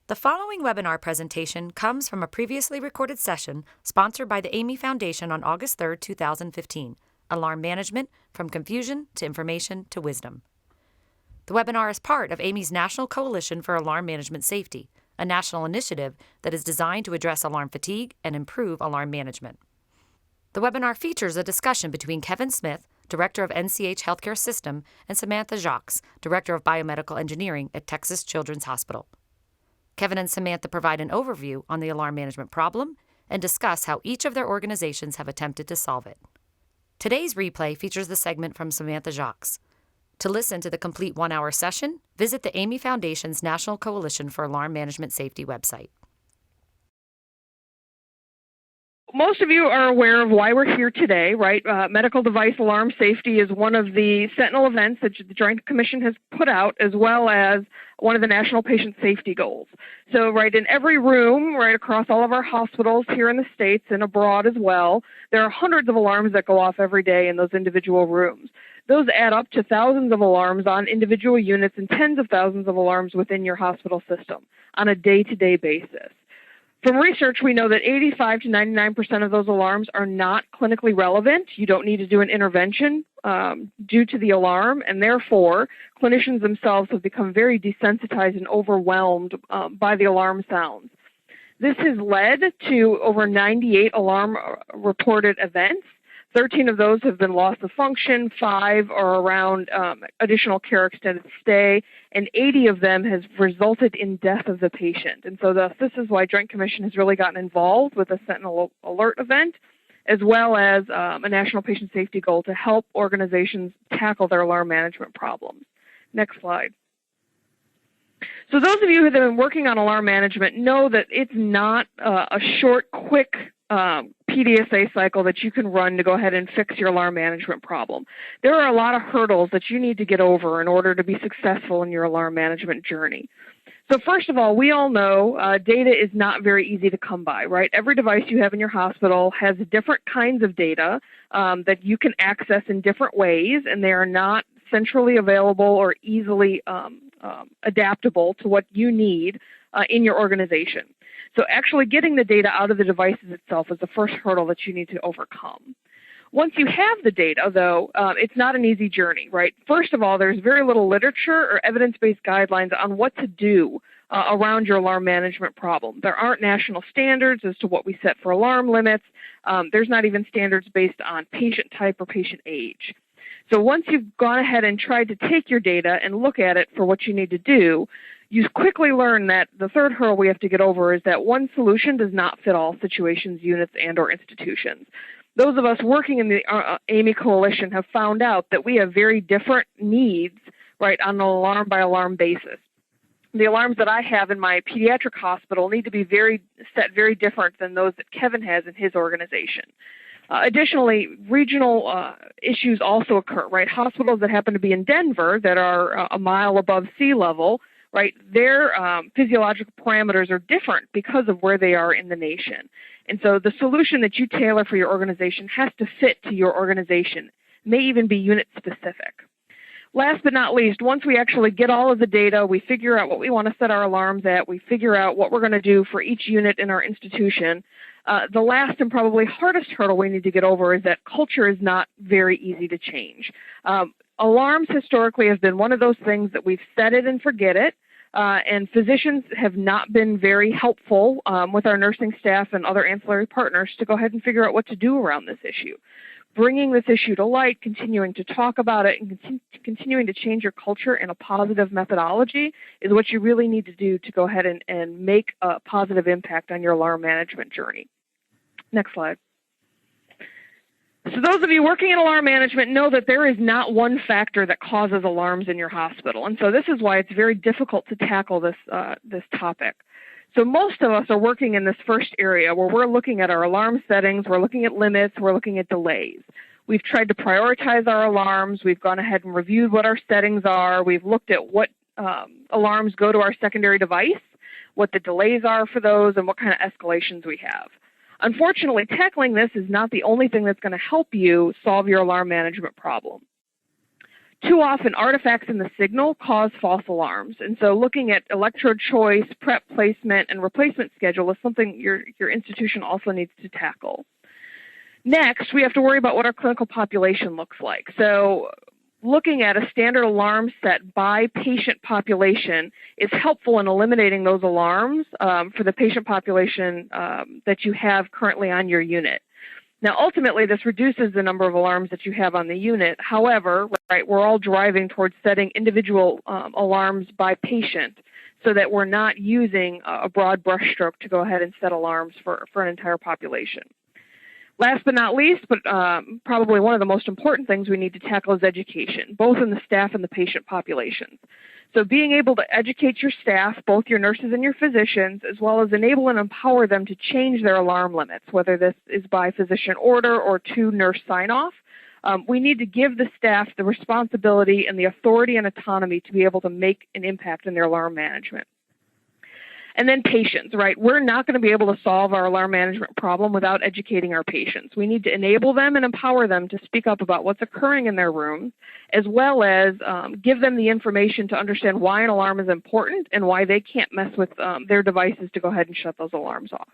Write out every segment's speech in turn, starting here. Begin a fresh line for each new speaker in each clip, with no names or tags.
The following webinar presentation comes from a previously recorded session sponsored by the AAMI Foundation on August 3, 2015, Alarm Management, From Confusion to Information to Wisdom. The webinar is part of AAMI's National Coalition for Alarm Management Safety, a national initiative that is designed to address alarm fatigue and improve alarm management. The webinar features a discussion between Kevin Smith, Director of NCH Healthcare System, and Samantha Jacques, Director of Biomedical Engineering at Texas Children's Hospital. Kevin and Samantha provide an overview on the alarm management problem and discuss how each of their organizations have attempted to solve it. Today's replay features the segment from Samantha Jacques. To listen to the complete one-hour session, visit the AAMI Foundation's National Coalition for Alarm Management Safety website.
Most of you are aware of why we're here today, right? Medical device alarm safety is one of the sentinel events that the Joint Commission has put out, as well as one of the national patient safety goals. So, right, in every room, right across all of our hospitals here in the States and abroad as well, there are hundreds of alarms that go off every day in those individual rooms. Those add up to thousands of alarms on individual units and tens of thousands of alarms within your hospital system on a day-to-day basis. From research, we know that 85 to 99% of those alarms are not clinically relevant. You don't need to do an intervention due to the alarm, and therefore, clinicians themselves have become very desensitized and overwhelmed by the alarm sounds. This has led to over 98 alarm reported events. 13 of those have been loss of function, 5 are around additional care extended stay, and 80 of them has resulted in death of the patient. And so this is why Joint Commission has really gotten involved with a Sentinel Alert event, as well as a national patient safety goal to help organizations tackle their alarm management problems. Next slide. So those of you who have been working on alarm management know that it's not a short, quick PDSA cycle that you can run to go ahead and fix your alarm management problem. There are a lot of hurdles that you need to get over in order to be successful in your alarm management journey. So first of all, we all know data is not very easy to come by, right? Every device you have in your hospital has different kinds of data that you can access in different ways, and they are not centrally available or easily adaptable to what you need in your organization. So actually getting the data out of the devices itself is the first hurdle that you need to overcome. Once you have the data, though, it's not an easy journey, right? First of all, there's very little literature or evidence-based guidelines on what to do around your alarm management problem. There aren't national standards as to what we set for alarm limits. There's not even standards based on patient type or patient age. So once you've gone ahead and tried to take your data and look at it for what you need to do, you quickly learn that the third hurdle we have to get over is that one solution does not fit all situations, units, and or institutions. Those of us working in the AAMI Coalition have found out that we have very different needs, right, on an alarm-by-alarm basis. The alarms that I have in my pediatric hospital need to be set very different than those that Kevin has in his organization. Additionally, regional issues also occur, right? Hospitals that happen to be in Denver that are a mile above sea level, right, their physiological parameters are different because of where they are in the nation. And so the solution that you tailor for your organization has to fit to your organization, may even be unit specific. Last but not least, once we actually get all of the data, we figure out what we want to set our alarms at, we figure out what we're going to do for each unit in our institution, the last and probably hardest hurdle we need to get over is that culture is not very easy to change. Alarms historically have been one of those things that we've set it and forget it, and physicians have not been very helpful with our nursing staff and other ancillary partners to go ahead and figure out what to do around this issue. Bringing this issue to light, continuing to talk about it, and continuing to change your culture in a positive methodology is what you really need to do to go ahead and make a positive impact on your alarm management journey. Next slide. So those of you working in alarm management know that there is not one factor that causes alarms in your hospital. And so this is why it's very difficult to tackle this topic. So most of us are working in this first area where we're looking at our alarm settings, we're looking at limits, we're looking at delays. We've tried to prioritize our alarms, we've gone ahead and reviewed what our settings are, we've looked at what alarms go to our secondary device, what the delays are for those, and what kind of escalations we have. Unfortunately, tackling this is not the only thing that's going to help you solve your alarm management problem. Too often, artifacts in the signal cause false alarms. And so looking at electrode choice, prep placement, and replacement schedule is something your institution also needs to tackle. Next, we have to worry about what our clinical population looks like. So looking at a standard alarm set by patient population is helpful in eliminating those alarms for the patient population that you have currently on your unit. Now, ultimately, this reduces the number of alarms that you have on the unit. However, right, we're all driving towards setting individual alarms by patient so that we're not using a broad brushstroke to go ahead and set alarms for an entire population. Last but not least, but probably one of the most important things we need to tackle is education, both in the staff and the patient populations. So being able to educate your staff, both your nurses and your physicians, as well as enable and empower them to change their alarm limits, whether this is by physician order or to nurse sign-off. We need to give the staff the responsibility and the authority and autonomy to be able to make an impact in their alarm management. And then patients, right? We're not going to be able to solve our alarm management problem without educating our patients. We need to enable them and empower them to speak up about what's occurring in their rooms, as well as give them the information to understand why an alarm is important and why they can't mess with their devices to go ahead and shut those alarms off.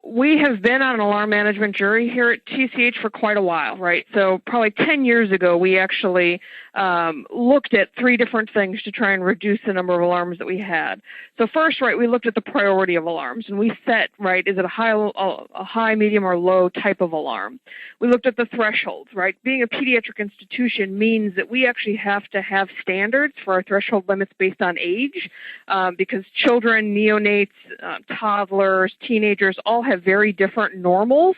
We have been on an alarm management journey here at TCH for quite a while, right? So probably 10 years ago, we actually looked at 3 different things to try and reduce the number of alarms that we had. So first, right, we looked at the priority of alarms, and we set, right, is it a high, medium, or low type of alarm? We looked at the thresholds, right? Being a pediatric institution means that we actually have to have standards for our threshold limits based on age, because children, neonates, toddlers, teenagers all have very different normals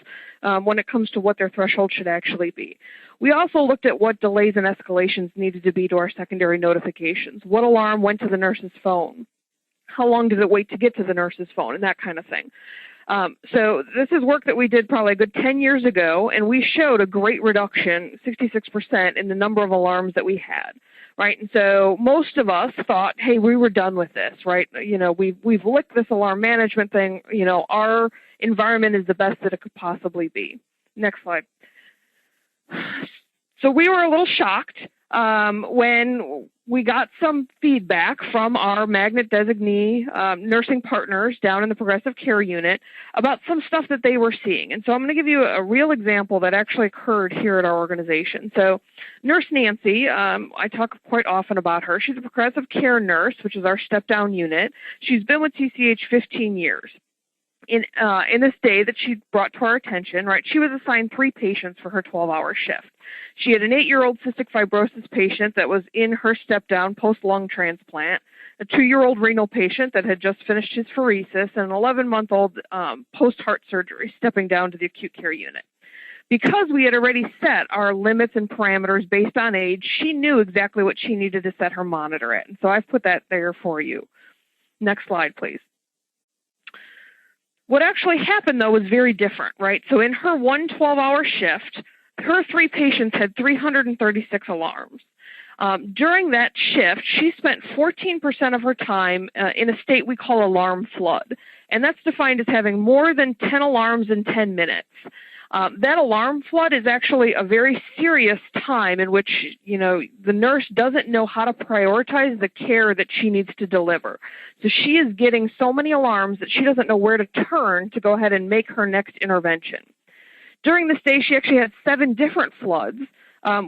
when it comes to what their threshold should actually be. We also looked at what delays and escalations needed to be to our secondary notifications. What alarm went to the nurse's phone? How long did it wait to get to the nurse's phone, and that kind of thing. So this is work that we did probably a good 10 years ago, and we showed a great reduction, 66%, in the number of alarms that we had, right? And so most of us thought, hey, we were done with this, right? You know, we've licked this alarm management thing. You know, our environment is the best that it could possibly be. Next slide. So we were a little shocked when we got some feedback from our magnet designee nursing partners down in the progressive care unit about some stuff that they were seeing. And so I'm going to give you a real example that actually occurred here at our organization. So Nurse Nancy, I talk quite often about her. She's a progressive care nurse, which is our step-down unit. She's been with TCH 15 years. In this day that she brought to our attention, right, she was assigned 3 patients for her 12-hour shift. She had an 8-year-old cystic fibrosis patient that was in her step-down post-lung transplant, a 2-year-old renal patient that had just finished his pheresis, and an 11-month-old post-heart surgery stepping down to the acute care unit. Because we had already set our limits and parameters based on age, she knew exactly what she needed to set her monitor at. And so I've put that there for you. Next slide, please. What actually happened, though, was very different, right? So in her 1 12-hour shift, her 3 patients had 336 alarms. During that shift, she spent 14% of her time in a state we call alarm flood, and that's defined as having more than 10 alarms in 10 minutes. That alarm flood is actually a very serious time in which, you know, the nurse doesn't know how to prioritize the care that she needs to deliver. So she is getting so many alarms that she doesn't know where to turn to go ahead and make her next intervention. During this day, she actually had 7 different floods,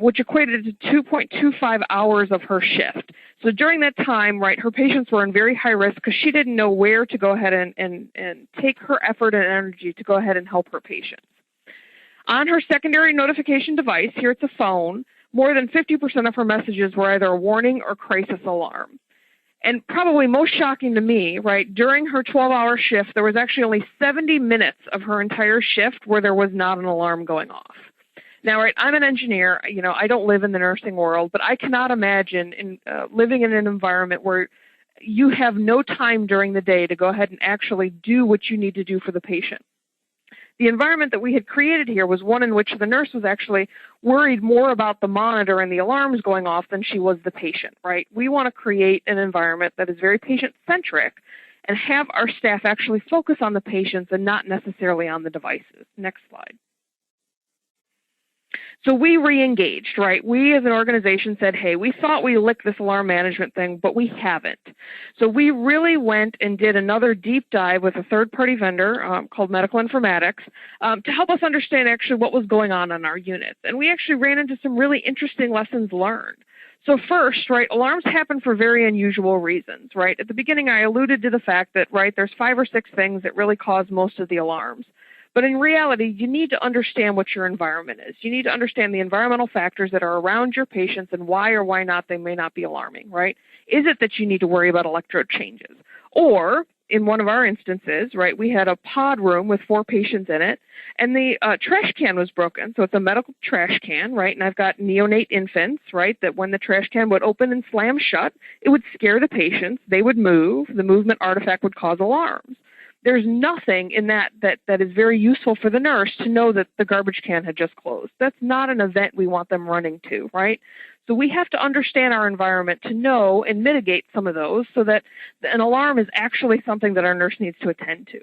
which equated to 2.25 hours of her shift. So during that time, right, her patients were in very high risk because she didn't know where to go ahead and take her effort and energy to go ahead and help her patients. On her secondary notification device, here it's a phone, more than 50% of her messages were either a warning or crisis alarm. And probably most shocking to me, right, during her 12-hour shift, there was actually only 70 minutes of her entire shift where there was not an alarm going off. Now, right, I'm an engineer. You know, I don't live in the nursing world, but I cannot imagine living in an environment where you have no time during the day to go ahead and actually do what you need to do for the patient. The environment that we had created here was one in which the nurse was actually worried more about the monitor and the alarms going off than she was the patient, right? We want to create an environment that is very patient-centric and have our staff actually focus on the patients and not necessarily on the devices. Next slide. So we re-engaged, right? We as an organization said, hey, we thought we licked this alarm management thing, but we haven't. So we really went and did another deep dive with a third-party vendor called Medical Informatics to help us understand actually what was going on our units. And we actually ran into some really interesting lessons learned. So first, right, alarms happen for very unusual reasons, right? At the beginning, I alluded to the fact that, right, there's 5 or 6 things that really cause most of the alarms. But in reality, you need to understand what your environment is. You need to understand the environmental factors that are around your patients and why or why not they may not be alarming, right? Is it that you need to worry about electrode changes? Or, in one of our instances, right, we had a pod room with 4 patients in it, and the trash can was broken. So it's a medical trash can, right? And I've got neonate infants, right, that when the trash can would open and slam shut, it would scare the patients. They would move. The movement artifact would cause alarms. There's nothing in that is very useful for the nurse to know that the garbage can had just closed. That's not an event we want them running to, right? So we have to understand our environment to know and mitigate some of those so that an alarm is actually something that our nurse needs to attend to.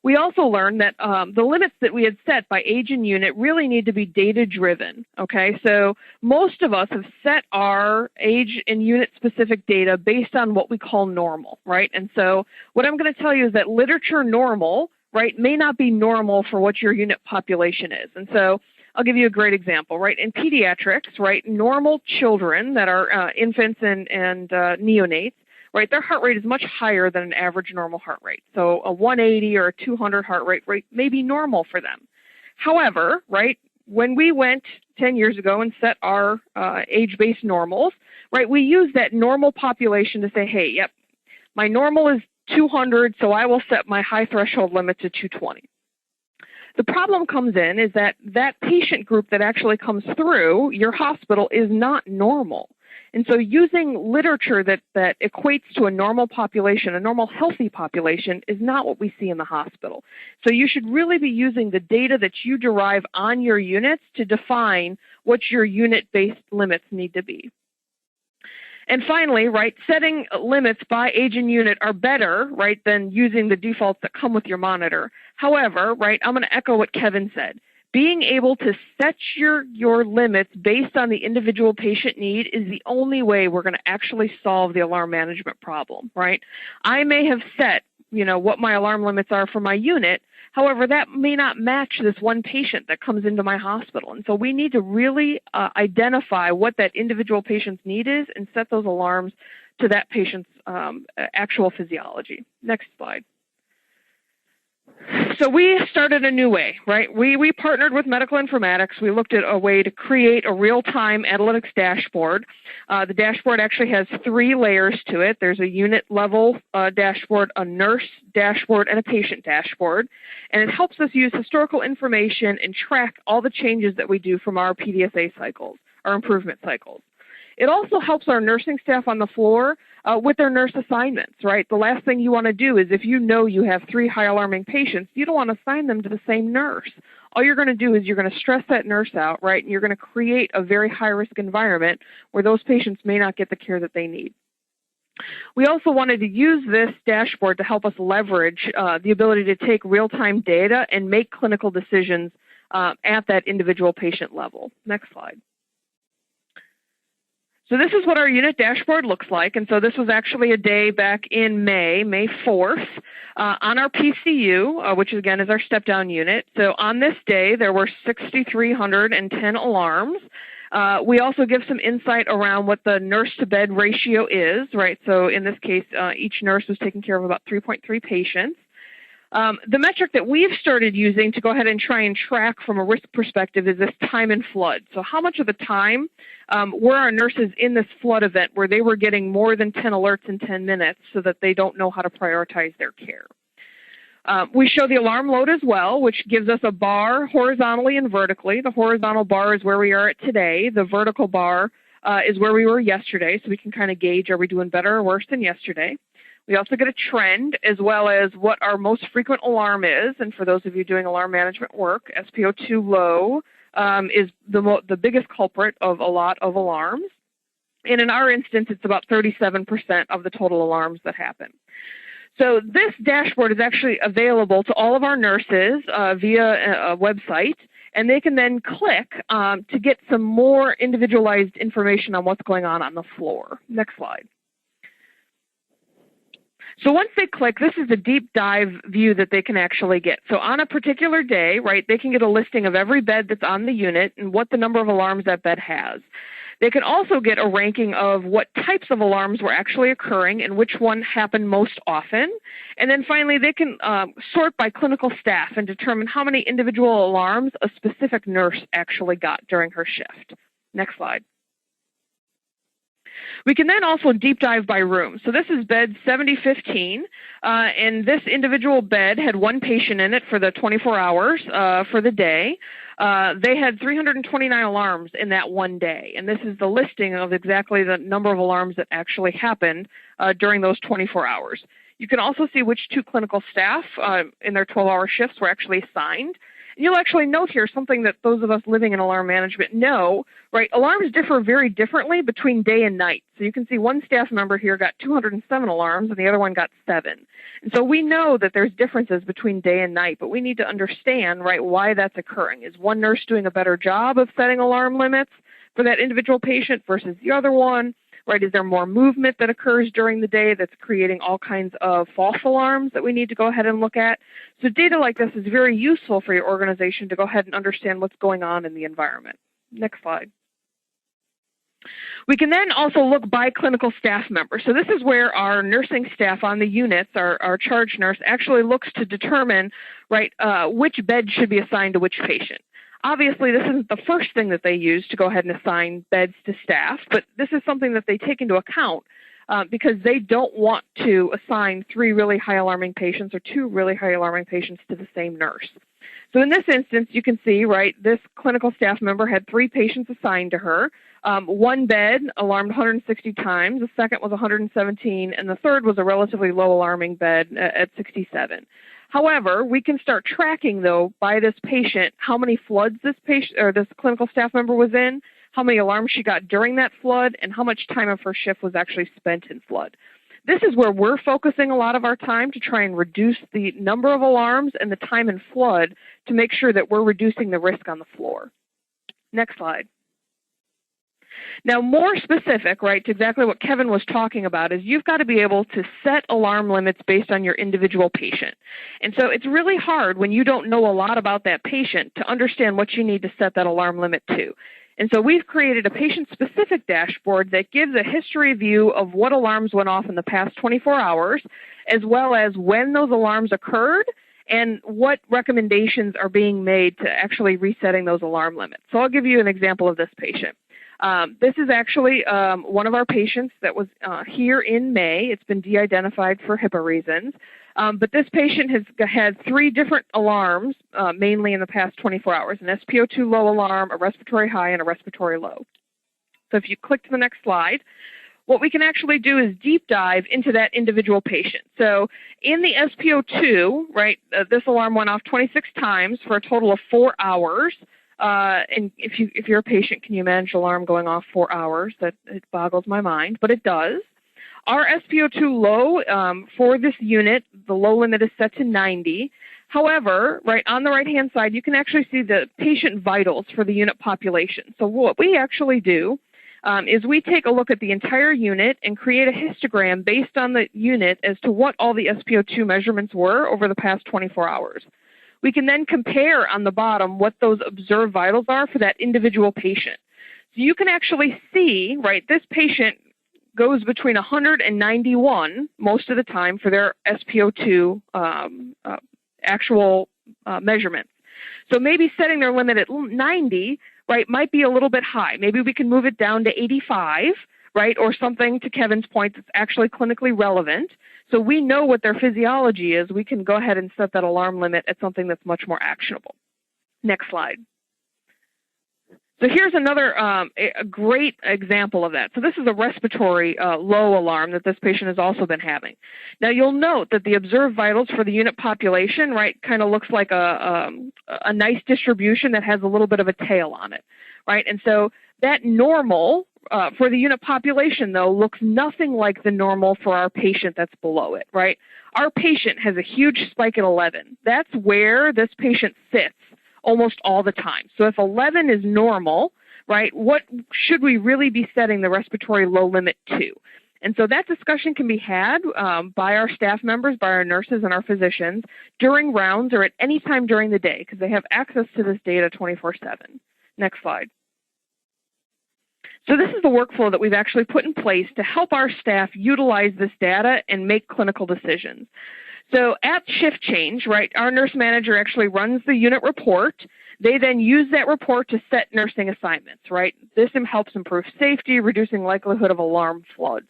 We also learned that the limits that we had set by age and unit really need to be data-driven, okay? So most of us have set our age and unit-specific data based on what we call normal, right? And so what I'm going to tell you is that literature normal, right, may not be normal for what your unit population is. And so I'll give you a great example, right? In pediatrics, right, normal children that are infants and neonates, right, their heart rate is much higher than an average normal heart rate. So a 180 or a 200 heart rate may be normal for them. However, right, when we went 10 years ago and set our age-based normals, right, we used that normal population to say, hey, yep, my normal is 200, so I will set my high threshold limit to 220. The problem comes in is that that patient group that actually comes through your hospital is not normal. And so using literature that equates to a normal population, a normal healthy population, is not what we see in the hospital. So you should really be using the data that you derive on your units to define what your unit-based limits need to be. And finally, right, setting limits by age and unit are better, right, than using the defaults that come with your monitor. However, right, I'm going to echo what Kevin said. Being able to set your limits based on the individual patient need is the only way we're going to actually solve the alarm management problem, right? I may have set, what my alarm limits are for my unit. However, that may not match this one patient that comes into my hospital. And so we need to really identify what that individual patient's need is and set those alarms to that patient's actual physiology. Next slide. So we started a new way, right? We partnered with Medical Informatics. We looked at a way to create a real-time analytics dashboard. The dashboard actually has 3 layers to it. There's a unit-level dashboard, a nurse dashboard, and a patient dashboard. And it helps us use historical information and track all the changes that we do from our PDSA cycles, our improvement cycles. It also helps our nursing staff on the floor with their nurse assignments, right? The last thing you want to do is if you know you have 3 high alarming patients, you don't want to assign them to the same nurse. All you're going to do is you're going to stress that nurse out, right? And you're going to create a very high-risk environment where those patients may not get the care that they need. We also wanted to use this dashboard to help us leverage the ability to take real-time data and make clinical decisions at that individual patient level. Next slide. So this is what our unit dashboard looks like, and so this was actually a day back in May 4th, on our PCU, which again is our step-down unit. So on this day, there were 6,310 alarms. We also give some insight around what the nurse-to-bed ratio is, right? So in this case, each nurse was taking care of about 3.3 patients. The metric that we've started using to go ahead and try and track from a risk perspective is this time and flood. So how much of the time were our nurses in this flood event where they were getting more than 10 alerts in 10 minutes so that they don't know how to prioritize their care? We show the alarm load as well, which gives us a bar horizontally and vertically. The horizontal bar is where we are at today. The vertical bar is where we were yesterday, so we can kind of gauge, are we doing better or worse than yesterday? We also get a trend as well as what our most frequent alarm is. And for those of you doing alarm management work, SpO2 low is the biggest culprit of a lot of alarms. And in our instance, it's about 37% of the total alarms that happen. So this dashboard is actually available to all of our nurses via a website. and they can then click to get some more individualized information on what's going on the floor. Next slide. So once they click, this is the deep dive view that they can actually get. So on a particular day, right, they can get a listing of every bed that's on the unit and what the number of alarms that bed has. They can also get a ranking of what types of alarms were actually occurring and which one happened most often. And then finally, they can sort by clinical staff and determine how many individual alarms a specific nurse actually got during her shift. Next slide. We can then also deep dive by room. So this is bed 7015, and this individual bed had one patient in it for the 24 hours for the day. They had 329 alarms in that one day, and this is the listing of exactly the number of alarms that actually happened during those 24 hours. You can also see which two clinical staff in their 12-hour shifts were actually assigned. You'll actually note here something that those of us living in alarm management know, right? Alarms differ very differently between day and night. So you can see one staff member here got 207 alarms and the other one got 7. And so we know that there's differences between day and night, but we need to understand, right, why that's occurring. Is one nurse doing a better job of setting alarm limits for that individual patient versus the other one? Right? Is there more movement that occurs during the day that's creating all kinds of false alarms that we need to go ahead and look at? So data like this is very useful for your organization to go ahead and understand what's going on in the environment. Next slide. We can then also look by clinical staff member. So this is where our nursing staff on the units, our charge nurse, actually looks to determine, right, which bed should be assigned to which patient. Obviously, this isn't the first thing that they use to go ahead and assign beds to staff, but this is something that they take into account because they don't want to assign 3 really high alarming patients or 2 really high alarming patients to the same nurse. So in this instance, you can see, right, this clinical staff member had 3 patients assigned to her. One bed alarmed 160 times, the second was 117, and the third was a relatively low alarming bed at 67. However, we can start tracking, though, by this patient, how many floods this patient or this clinical staff member was in, how many alarms she got during that flood, and how much time of her shift was actually spent in flood. This is where we're focusing a lot of our time to try and reduce the number of alarms and the time in flood to make sure that we're reducing the risk on the floor. Next slide. Now, more specific, right, to exactly what Kevin was talking about is you've got to be able to set alarm limits based on your individual patient. And so it's really hard when you don't know a lot about that patient to understand what you need to set that alarm limit to. And so we've created a patient-specific dashboard that gives a history view of what alarms went off in the past 24 hours, as well as when those alarms occurred and what recommendations are being made to actually resetting those alarm limits. So I'll give you an example of this patient. This is actually one of our patients that was here in May. It's been de-identified for HIPAA reasons. But this patient has had 3 different alarms, mainly in the past 24 hours, an SpO2 low alarm, a respiratory high, and a respiratory low. So if you click to the next slide, what we can actually do is deep dive into that individual patient. So in the SpO2, right, this alarm went off 26 times for a total of 4 hours. And if you're a patient, can you manage an alarm going off 4 hours? That it boggles my mind, but it does. Our SpO2 low for this unit, the low limit is set to 90. However, right on the right-hand side, you can actually see the patient vitals for the unit population. So what we actually do is we take a look at the entire unit and create a histogram based on the unit as to what all the SpO2 measurements were over the past 24 hours. We can then compare on the bottom what those observed vitals are for that individual patient. So you can actually see, right, this patient goes between 100 and 91 most of the time for their SpO2 actual measurements. So maybe setting their limit at 90, right, might be a little bit high. Maybe we can move it down to 85, right, or something, to Kevin's point, that's actually clinically relevant. So we know what their physiology is. We can go ahead and set that alarm limit at something that's much more actionable. Next slide. So here's another a great example of that. So this is a respiratory low alarm that this patient has also been having. Now you'll note that the observed vitals for the unit population, right, kind of looks like a nice distribution that has a little bit of a tail on it, right? And so that normal for the unit population, though, looks nothing like the normal for our patient that's below it, right? Our patient has a huge spike at 11. That's where this patient sits almost all the time. So if 11 is normal, right, what should we really be setting the respiratory low limit to? And so that discussion can be had by our staff members, by our nurses and our physicians during rounds or at any time during the day because they have access to this data 24/7. Next slide. So this is the workflow that we've actually put in place to help our staff utilize this data and make clinical decisions. So at shift change, right, our nurse manager actually runs the unit report. They then use that report to set nursing assignments, right? This helps improve safety, reducing likelihood of alarm floods.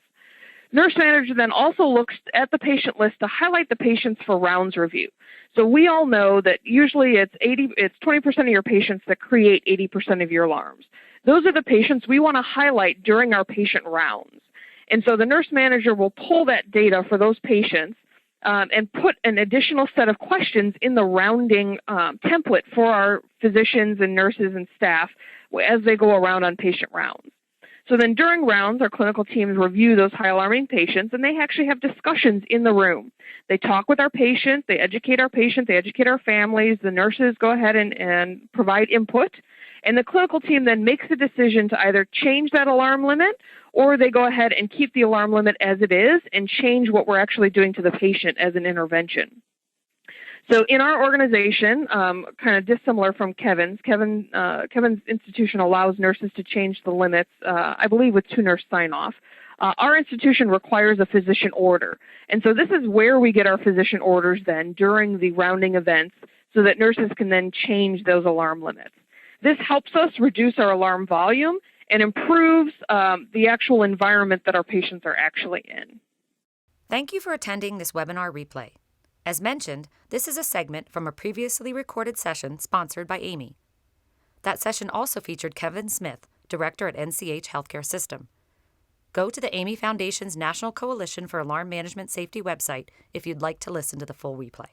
Nurse manager then also looks at the patient list to highlight the patients for rounds review. So we all know that usually it's 20% of your patients that create 80% of your alarms. Those are the patients we want to highlight during our patient rounds. And so the nurse manager will pull that data for those patients and put an additional set of questions in the rounding template for our physicians and nurses and staff as they go around on patient rounds. So then during rounds, our clinical teams review those high alarming patients, and they actually have discussions in the room. They talk with our patient, they educate our families, the nurses go ahead and provide input, and the clinical team then makes a decision to either change that alarm limit or they go ahead and keep the alarm limit as it is and change what we're actually doing to the patient as an intervention. So in our organization, kind of dissimilar from Kevin's institution allows nurses to change the limits, I believe with 2-nurse sign-off. Our institution requires a physician order. And so this is where we get our physician orders then during the rounding events so that nurses can then change those alarm limits. This helps us reduce our alarm volume and improves the actual environment that our patients are actually in.
Thank you for attending this webinar replay. As mentioned, this is a segment from a previously recorded session sponsored by AAMI. That session also featured Kevin Smith, Director at NCH Healthcare System. Go to the AAMI Foundation's National Coalition for Alarm Management Safety website if you'd like to listen to the full replay.